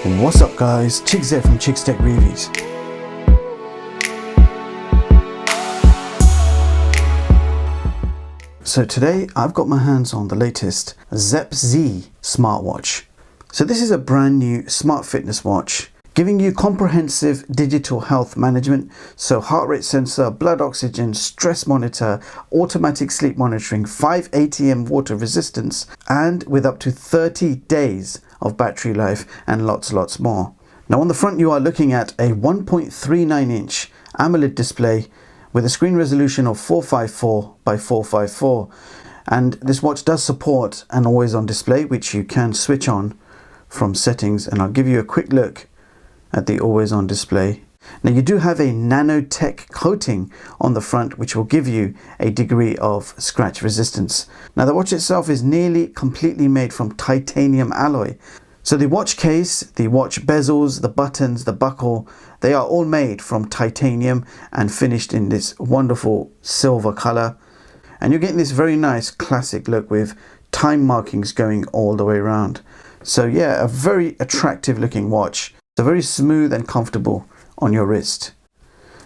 What's up guys, ZeepZ from Chicks Tech Reviews. So today I've got my hands on the latest ZeepZ smartwatch. So this is a brand new smart fitness watch giving you comprehensive digital health management, so heart rate sensor, blood oxygen, stress monitor, automatic sleep monitoring, 5 ATM water resistance, and with up to 30 days of battery life and lots more. Now on the front you are looking at a 1.39 inch AMOLED display with a screen resolution of 454 by 454, and this watch does support an always on display which you can switch on from settings, and I'll give you a quick look at the always on display. Now you do have a Nanotech coating on the front which will give you a degree of scratch resistance. Now the watch itself is nearly completely made from titanium alloy. So the watch case, the watch bezels, the buttons, the buckle, they are all made from titanium and finished in this wonderful silver color. And you're getting this very nice classic look with time markings going all the way around. So yeah, a very attractive looking watch. It's very smooth and comfortable on your wrist.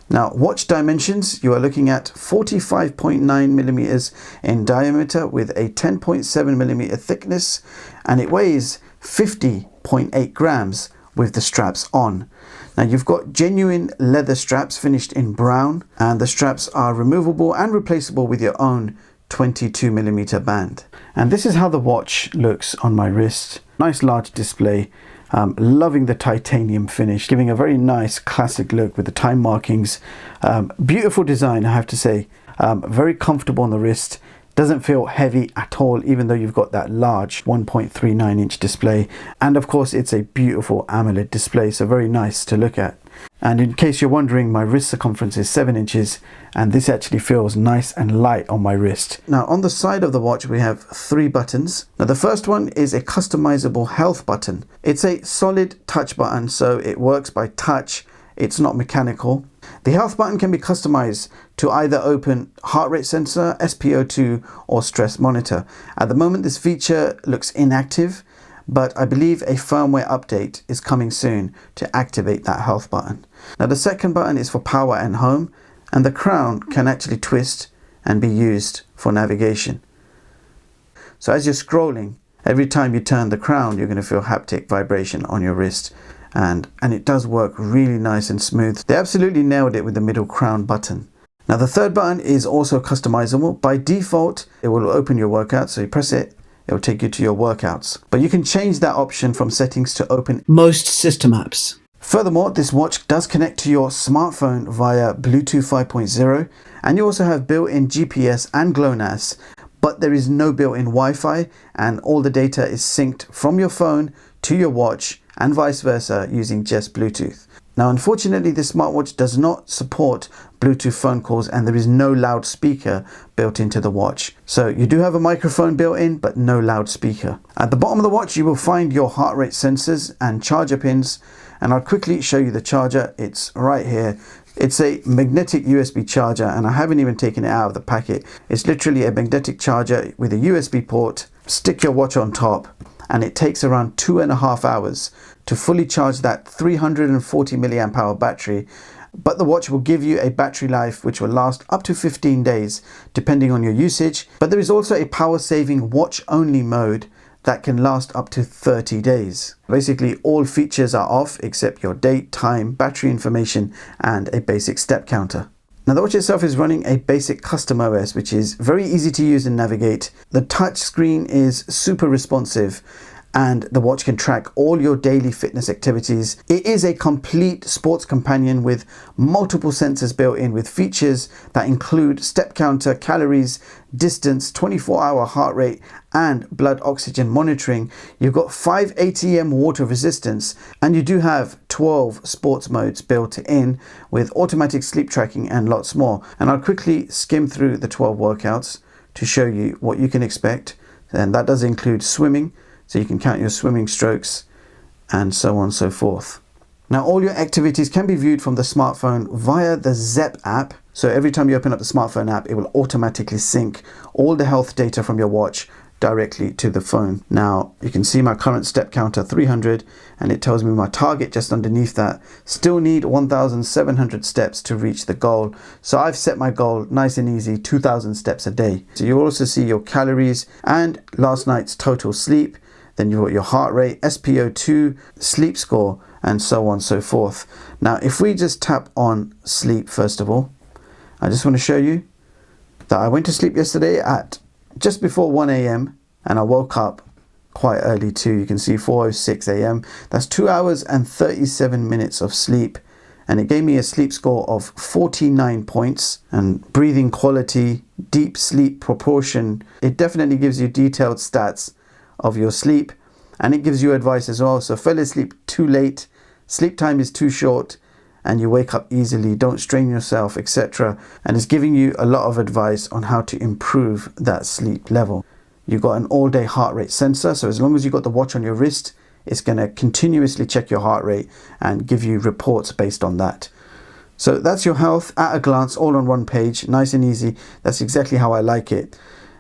Now watch dimensions, you are looking at 45.9 millimeters in diameter with a 10.7 millimeter thickness, and it weighs 50.8 grams with the straps on. Now you've got genuine leather straps finished in brown, and the straps are removable and replaceable with your own 22 millimeter band. And this is how the watch looks on my wrist. Nice large display. Loving the titanium finish, giving a very nice classic look with the time markings. Beautiful design, I have to say. Very comfortable on the wrist. Doesn't feel heavy at all, even though you've got that large 1.39 inch display. And of course it's a beautiful AMOLED display, so very nice to look at. And in case you're wondering, my wrist circumference is 7 inches, and this actually feels nice and light on my wrist. Now on the side of the watch we have 3 buttons. Now the first one is a customizable health button. It's a solid touch button, so it works by touch. It's not mechanical. The health button can be customized to either open heart rate sensor, SpO2 or stress monitor. At the moment this feature looks inactive, but I believe a firmware update is coming soon to activate that health button. Now the second button is for power and home, and the crown can actually twist and be used for navigation. So as you're scrolling, every time you turn the crown you're going to feel haptic vibration on your wrist. And it does work really nice and smooth. They absolutely nailed it with the middle crown button. Now the third button is also customizable. By default it will open your workout, so you press it, it will take you to your workouts. But you can change that option from settings to open most system apps. Furthermore, this watch does connect to your smartphone via Bluetooth 5.0, and you also have built-in GPS and GLONASS, but there is no built-in Wi-Fi, and all the data is synced from your phone to your watch and vice versa using just Bluetooth. Now unfortunately this smartwatch does not support Bluetooth phone calls, and there is no loudspeaker built into the watch. So you do have a microphone built in, but no loudspeaker. At the bottom of the watch you will find your heart rate sensors and charger pins, and I'll quickly show you the charger. It's right here. It's a magnetic USB charger, and I haven't even taken it out of the packet. It's literally a magnetic charger with a USB port. Stick your watch on top, and it takes around 2.5 hours to fully charge that 340 milliamp hour battery. But the watch will give you a battery life which will last up to 15 days depending on your usage. But there is also a power saving watch only mode that can last up to 30 days. Basically all features are off except your date, time, battery information and a basic step counter. Now the watch itself is running a basic custom OS which is very easy to use and navigate. The touch screen is super responsive, and the watch can track all your daily fitness activities. It is a complete sports companion with multiple sensors built in, with features that include step counter, calories, distance, 24-hour heart rate and blood oxygen monitoring. You've got 5 ATM water resistance, and you do have 12 sports modes built in with automatic sleep tracking and lots more. And I'll quickly skim through the 12 workouts to show you what you can expect, and that does include swimming, so you can count your swimming strokes and so on and so forth. Now all your activities can be viewed from the smartphone via the Zepp app. So every time you open up the smartphone app, it will automatically sync all the health data from your watch directly to the phone. Now you can see my current step counter 300, and it tells me my target just underneath that. Still need 1,700 steps to reach the goal. So I've set my goal nice and easy, 2,000 steps a day. So you'll also see your calories and last night's total sleep. Then you've got your heart rate, SpO2, sleep score, and so on and so forth. Now if we just tap on sleep first of all, I just want to show you that I went to sleep yesterday at just before 1 a.m. and I woke up quite early too. You can see 4:06 a.m. That's 2 hours and 37 minutes of sleep, and it gave me a sleep score of 49 points. And breathing quality, deep sleep proportion, it definitely gives you detailed stats of your sleep, and it gives you advice as well. So fell asleep too late, sleep time is too short, and you wake up easily, don't strain yourself, etc. And it's giving you a lot of advice on how to improve that sleep level. You've got an all-day heart rate sensor, so as long as you've got the watch on your wrist, it's going to continuously check your heart rate and give you reports based on that. So that's your health at a glance, all on one page, nice and easy. That's exactly how I like it.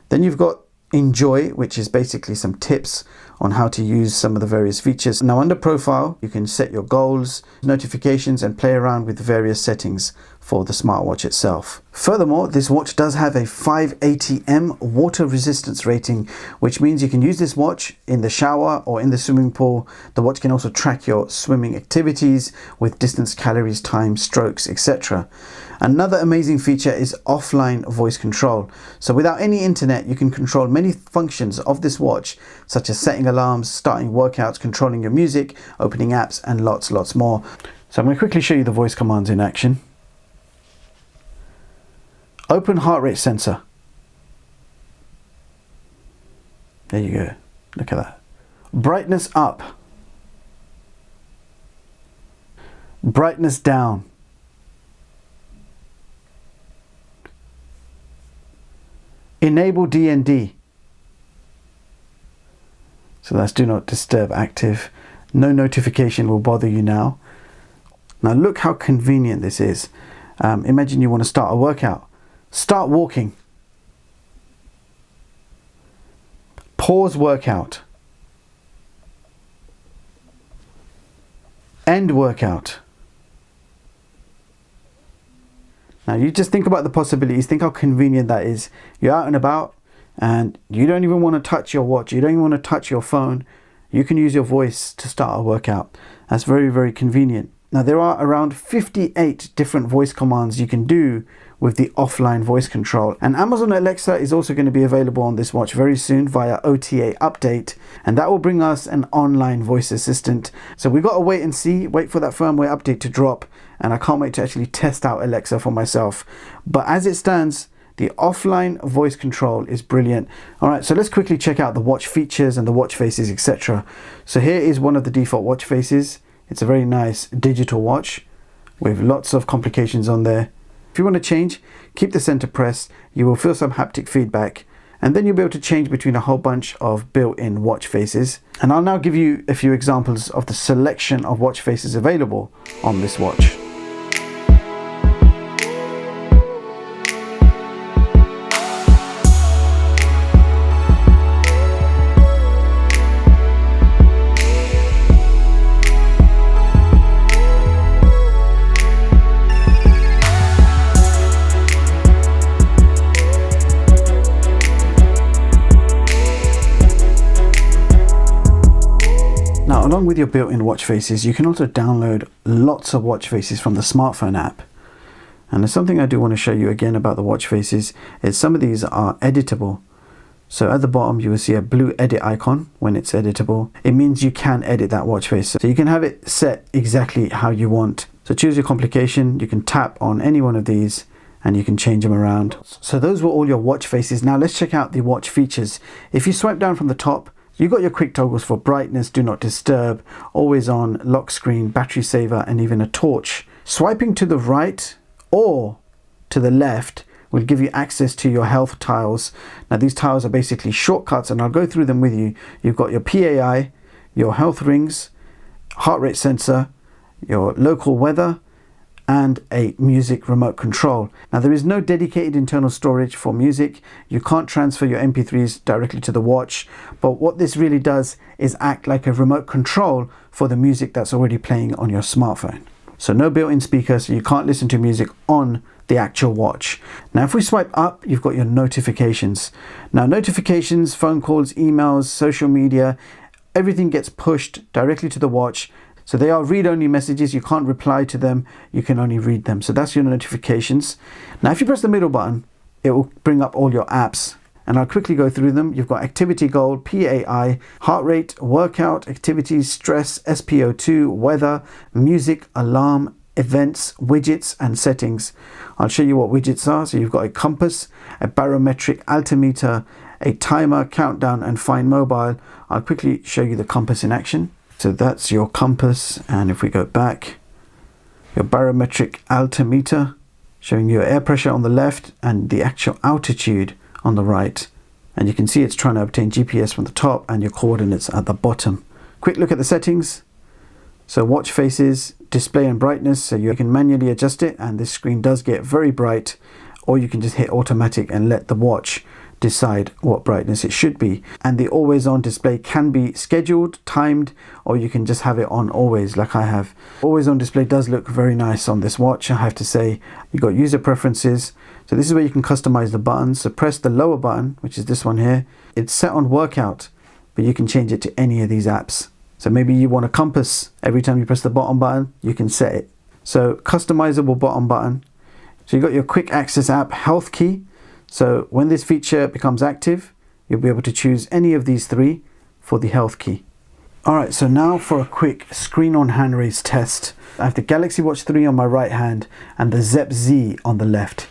Then you've got Enjoy, which is basically some tips on how to use some of the various features. Now under profile, you can set your goals, notifications, and play around with various settings for the smartwatch itself. Furthermore, this watch does have a 580M water resistance rating, which means you can use this watch in the shower or in the swimming pool. The watch can also track your swimming activities with distance, calories, time, strokes, etc. Another amazing feature is offline voice control. So without any internet, you can control many functions of this watch, such as setting alarms, starting workouts, controlling your music, opening apps, and lots more. So I'm going to quickly show you the voice commands in action. Open heart rate sensor. There you go. Look at that. Brightness up. Brightness down. Enable DND. So that's do not disturb active. No notification will bother you now. Now look how convenient this is. Imagine you want to start a workout. Start walking. Pause workout. End workout. Now you just think about the possibilities, think how convenient that is. You're out and about and you don't even want to touch your watch, you don't even want to touch your phone. You can use your voice to start a workout. That's very convenient. Now there are around 58 different voice commands you can do with the offline voice control, and Amazon Alexa is also going to be available on this watch very soon via OTA update, and that will bring us an online voice assistant. So we've got to wait and see, wait for that firmware update to drop, and I can't wait to actually test out Alexa for myself. But as it stands, the offline voice control is brilliant. Alright, so let's quickly check out the watch features and the watch faces, etc. So here is one of the default watch faces. It's a very nice digital watch with lots of complications on there. If you want to change, keep the center pressed. You will feel some haptic feedback, and then you'll be able to change between a whole bunch of built-in watch faces. And I'll now give you a few examples of the selection of watch faces available on this watch. Along with your built-in watch faces, you can also download lots of watch faces from the smartphone app. And there's something I do want to show you again about the watch faces, is some of these are editable. So at the bottom you will see a blue edit icon. When it's editable, it means you can edit that watch face. So you can have it set exactly how you want. So choose your complication, you can tap on any one of these and you can change them around. So those were all your watch faces. Now let's check out the watch features. If you swipe down from the top, you've got your quick toggles for brightness, do not disturb, always on, lock screen, battery saver, and even a torch. Swiping to the right or to the left will give you access to your health tiles. Now these tiles are basically shortcuts, and I'll go through them with you. You've got your PAI, your health rings, heart rate sensor, your local weather, and a music remote control. Now there is no dedicated internal storage for music. You can't transfer your MP3s directly to the watch, but what this really does is act like a remote control for the music that's already playing on your smartphone. So no built-in speaker, so you can't listen to music on the actual watch. Now if we swipe up, you've got your notifications. Now notifications, phone calls, emails, social media, everything gets pushed directly to the watch. So they are read-only messages. You can't reply to them, you can only read them. So that's your notifications. Now if you press the middle button, it will bring up all your apps, and I'll quickly go through them. You've got activity goal, PAI, heart rate, workout, activities, stress, SpO2, weather, music, alarm, events, widgets and settings. I'll show you what widgets are. So you've got a compass, a barometric altimeter, a timer, countdown and find mobile. I'll quickly show you the compass in action. So that's your compass, and if we go back, your barometric altimeter showing your air pressure on the left and the actual altitude on the right, and you can see it's trying to obtain GPS from the top and your coordinates at the bottom. Quick look at the settings. So watch faces, display and brightness, so you can manually adjust it, and this screen does get very bright, or you can just hit automatic and let the watch decide what brightness it should be. And the always on display can be scheduled, timed, or you can just have it on always like I have. Always on display does look very nice on this watch, I have to say. You've got user preferences, so this is where you can customize the buttons. So press the lower button, which is this one here. It's set on workout, but you can change it to any of these apps. So maybe you want a compass. Every time you press the bottom button, you can set it. So customizable bottom button. So you've got your quick access app, health key. So when this feature becomes active, you'll be able to choose any of these three for the health key. Alright, so now for a quick screen on hand raise test. I have the Galaxy Watch 3 on my right hand and the ZeepZ on the left.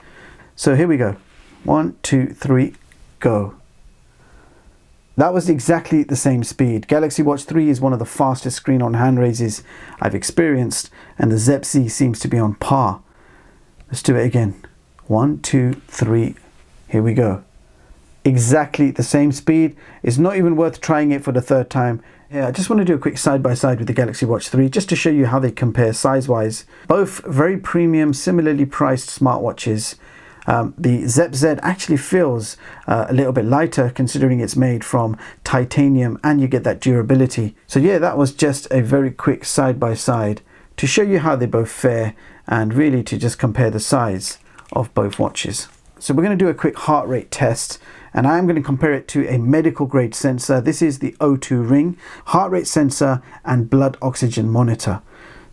So here we go. 1, 2, 3, go. That was exactly the same speed. Galaxy Watch 3 is one of the fastest screen on hand raises I've experienced, and the ZeepZ seems to be on par. Let's do it again. 1, 2, 3, here we go. Exactly the same speed. It's not even worth trying it for the third time. Yeah, I just want to do a quick side-by-side with the Galaxy Watch 3 just to show you how they compare size-wise. Both very premium, similarly priced smartwatches. The ZeepZ actually feels a little bit lighter considering it's made from titanium and you get that durability. So yeah, that was just a very quick side-by-side to show you how they both fare and really to just compare the size of both watches. So we're going to do a quick heart rate test, and I'm going to compare it to a medical grade sensor. This is the O2 ring, heart rate sensor and blood oxygen monitor.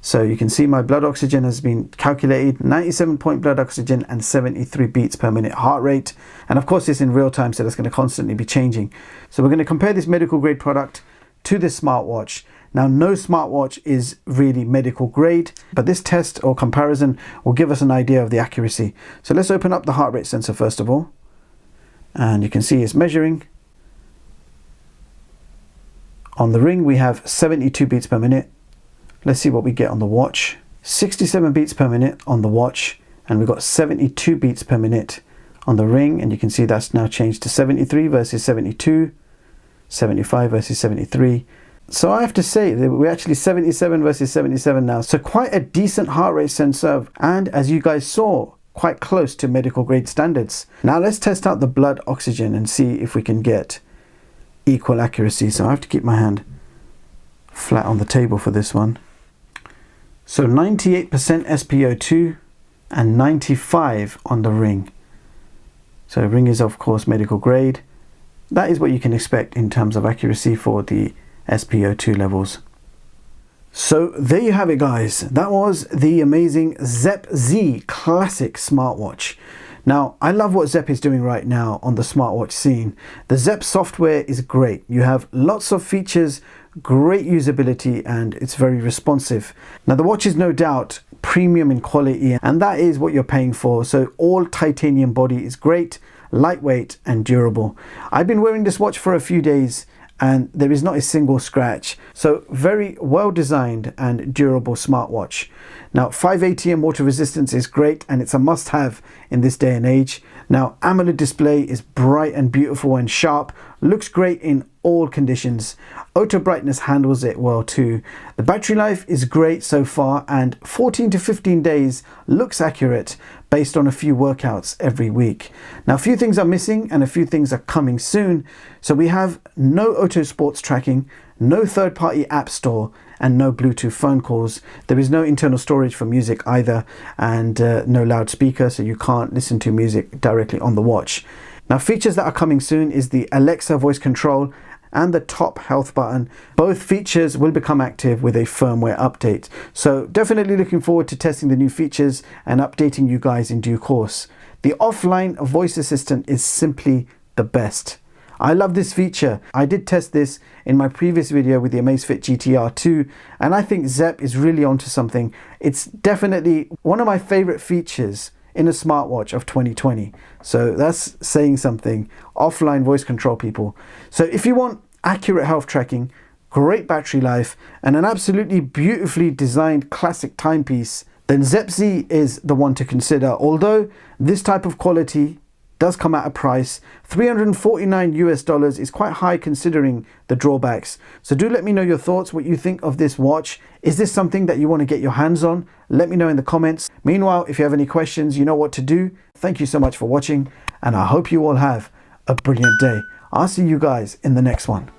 So you can see my blood oxygen has been calculated, 97 point blood oxygen and 73 beats per minute heart rate. And of course it's in real time, so that's going to constantly be changing. So we're going to compare this medical grade product to this smartwatch. Now no smartwatch is really medical grade, but this test or comparison will give us an idea of the accuracy. So let's open up the heart rate sensor first of all. And you can see it's measuring. On the ring we have 72 beats per minute. Let's see what we get on the watch. 67 beats per minute on the watch, and we've got 72 beats per minute on the ring, and you can see that's now changed to 73 versus 72, 75 versus 73. So I have to say that we're actually 77 versus 77 now. So quite a decent heart rate sensor, and as you guys saw, quite close to medical grade standards. Now let's test out the blood oxygen and see if we can get equal accuracy. So I have to keep my hand flat on the table for this one. So 98% SpO2 and 95 on the ring. So ring is of course medical grade. That is what you can expect in terms of accuracy for the SpO2 levels. So there you have it guys. That was the amazing ZeepZ classic smartwatch. Now, I love what Zepp is doing right now on the smartwatch scene. The Zepp software is great. You have lots of features, great usability, and it's very responsive. Now, the watch is no doubt premium in quality, and that is what you're paying for. So all titanium body is great, lightweight and durable. I've been wearing this watch for a few days and there is not a single scratch. So very well designed and durable smartwatch. Now 5 ATM water resistance is great and it's a must have in this day and age. Now AMOLED display is bright and beautiful and sharp, looks great in all conditions. Auto brightness handles it well too. The battery life is great so far, and 14 to 15 days looks accurate based on a few workouts every week. Now, a few things are missing and a few things are coming soon. So we have no auto sports tracking, no third-party app store, and no Bluetooth phone calls. There is no internal storage for music either, and no loudspeaker, so you can't listen to music directly on the watch. Now, features that are coming soon is the Alexa voice control and the top health button. Both features will become active with a firmware update. So definitely looking forward to testing the new features and updating you guys in due course. The offline voice assistant is simply the best. I love this feature. I did test this in my previous video with the Amazfit GTR 2, and I think Zepp is really onto something. It's definitely one of my favorite features in a smartwatch of 2020. So that's saying something. Offline voice control, people. So if you want accurate health tracking, great battery life, and an absolutely beautifully designed classic timepiece, then ZeepZ is the one to consider. Although this type of quality does come at a price, $349 is quite high considering the drawbacks. So do let me know your thoughts, what you think of this watch. Is this something that you want to get your hands on? Let me know in the comments. Meanwhile, if you have any questions, you know what to do. Thank you so much for watching, and I hope you all have a brilliant day. I'll see you guys in the next one.